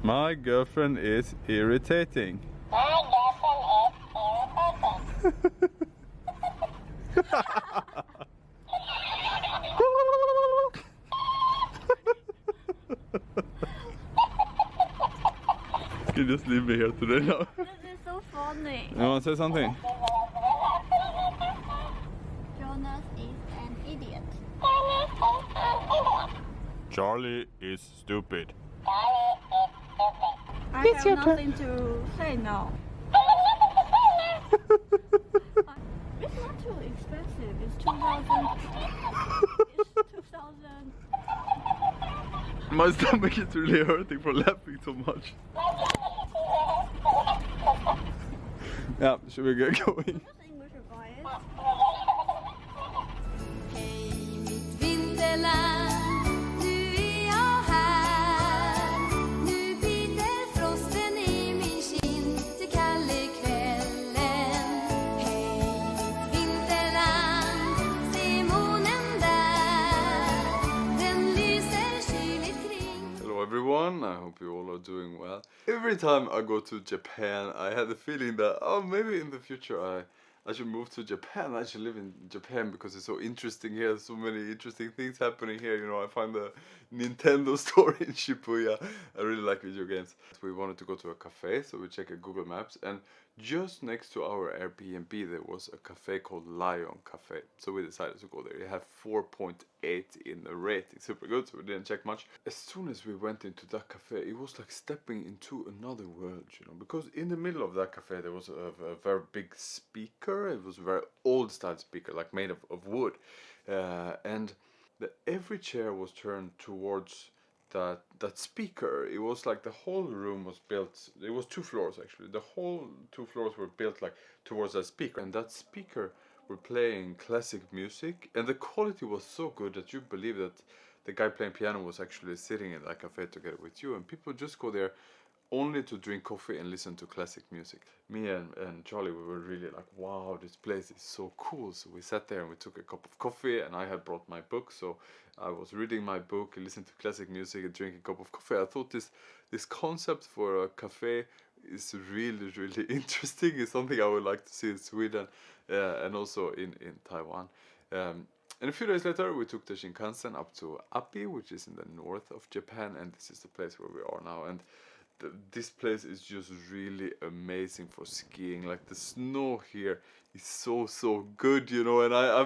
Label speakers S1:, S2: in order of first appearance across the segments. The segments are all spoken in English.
S1: My girlfriend is irritating.
S2: My girlfriend is irritating.
S1: You just leave me here today now.
S3: This is so funny.
S1: You want to say something?
S3: Jonas is an idiot.
S1: Charlie is stupid.
S3: I have nothing to say now. It's not too expensive. It's 2,000. It's 2,000.
S1: My stomach is really hurting for laughing so much. Yeah, should we get going?
S3: English advice.
S4: Hej mitt vinterland, nu är jag här. Nu biter frosten i min kind till kalle kvällen. Hej mitt vinterland, se månen där. Den lyser kyligt kring.
S1: Hello everyone, I hope you all are doing well. Every time I go to Japan, I had the feeling that, oh, maybe in the future I should move to Japan. I should live in Japan because it's so interesting here. There's so many interesting things happening here. You know, I find the Nintendo store in Shibuya. I really like video games. We wanted to go to a cafe, so we checked Google Maps, and just next to our Airbnb there was a cafe called Lion Cafe. So we decided to go there. It had 4.8 in the rating, super good. So we didn't check much. As soon as we went into that cafe, it was like stepping into another world, you know, because in the middle of that cafe there was a very big speaker. It was a very old style speaker, like made of wood, and every chair was turned towards that speaker. It was like the whole room was built. It was 2 floors actually. The whole 2 floors were built like towards that speaker, and that speaker were playing classic music, and the quality was so good that you believe that the guy playing piano was actually sitting in that cafe together with you, and people just go there only to drink coffee and listen to classic music. Me and Charlie, we were really like, wow, this place is so cool. So we sat there and we took a cup of coffee, and I had brought my book, so I was reading my book and listening to classic music and drinking a cup of coffee. I thought this concept for a cafe is really, really interesting. It's something I would like to see in Sweden and also in Taiwan. And a few days later, we took the Shinkansen up to Api, which is in the north of Japan, and this is the place where we are now. And this place is just really amazing for skiing. Like the snow here is so good, you know. And I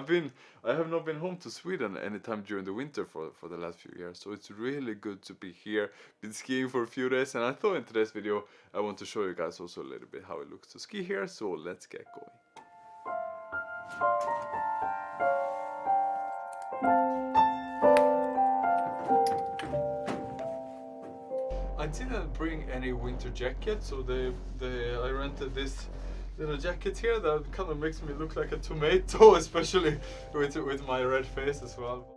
S1: have not been home to Sweden anytime during the winter for the last few years, so it's really good to be here. Been skiing for a few days, and I thought in today's video I want to show you guys also a little bit how it looks to ski here. So let's get going. I didn't bring any winter jacket, so I rented this little jacket here that kind of makes me look like a tomato, especially with my red face as well.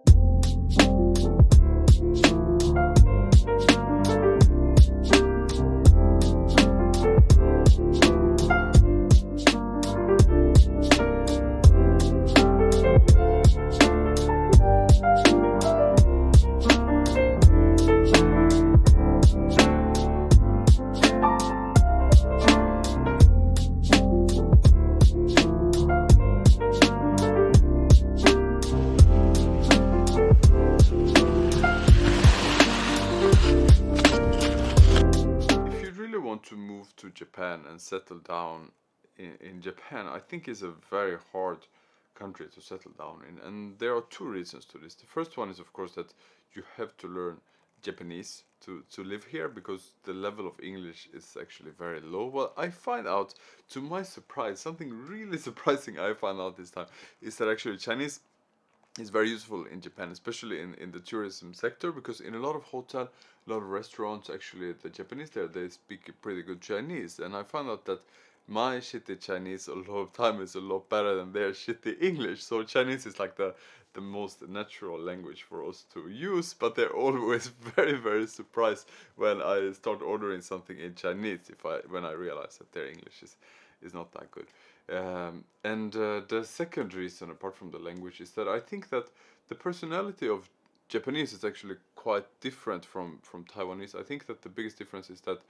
S1: To move to Japan and settle down in Japan, I think is a very hard country to settle down in, and there are 2 reasons to this. The first one is, of course, that you have to learn Japanese to live here, because the level of English is actually very low. Well, I find out, to my surprise, something really surprising I found out this time, is that actually Chinese is very useful in Japan, especially in the tourism sector, because in a lot of hotels, a lot of restaurants, actually the Japanese there, they speak pretty good Chinese, and I found out that my shitty Chinese a lot of time is a lot better than their shitty English. So Chinese is like the most natural language for us to use, but they're always very surprised when I start ordering something in Chinese when I realize that their English is not that good. The second reason, apart from the language, is that I think that the personality of Japanese is actually quite different from Taiwanese. I think that the biggest difference is that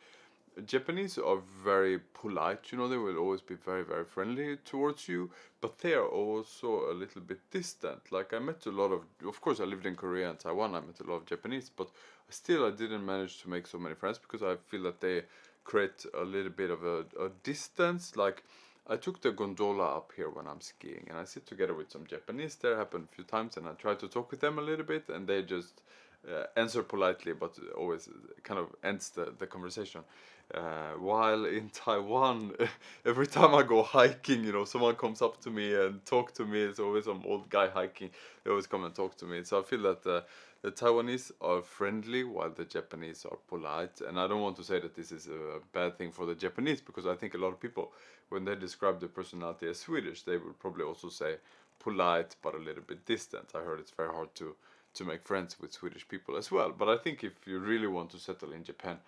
S1: Japanese are very polite, you know, they will always be very, very friendly towards you, but they are also a little bit distant. Like I met a lot of course I lived in Korea and Taiwan, I met a lot of Japanese, but still I didn't manage to make so many friends because I feel that they create a little bit of a distance. Like I took the gondola up here when I'm skiing and I sit together with some Japanese, there happened a few times, and I try to talk with them a little bit and they just answer politely, but always kind of ends the conversation. While in Taiwan, every time I go hiking, you know, someone comes up to me and talk to me. It's always some old guy hiking. They always come and talk to me. So I feel that the Taiwanese are friendly while the Japanese are polite. And I don't want to say that this is a bad thing for the Japanese, because I think a lot of people, when they describe their personality as Swedish, they would probably also say polite but a little bit distant. I heard it's very hard to make friends with Swedish people as well. But I think if you really want to settle in Japan,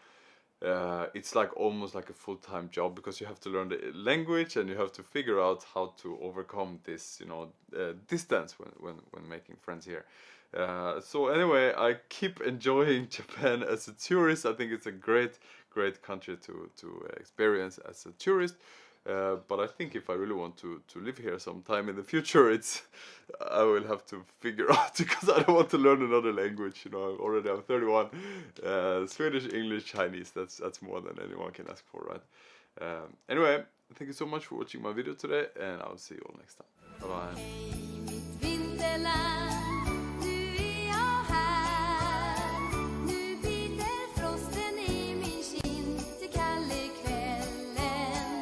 S1: it's like almost like a full-time job, because you have to learn the language and you have to figure out how to overcome this, you know, distance when making friends here. So anyway, I keep enjoying Japan as a tourist. I think it's a great country to experience as a tourist. But I think if I really want to live here sometime in the future, I will have to figure out, because I don't want to learn another language. You know, I'm 31. Swedish, English, Chinese. That's more than anyone can ask for, right? Anyway, thank you so much for watching my video today, and I'll see you all next time. Bye bye.
S4: Hej mitt vinterland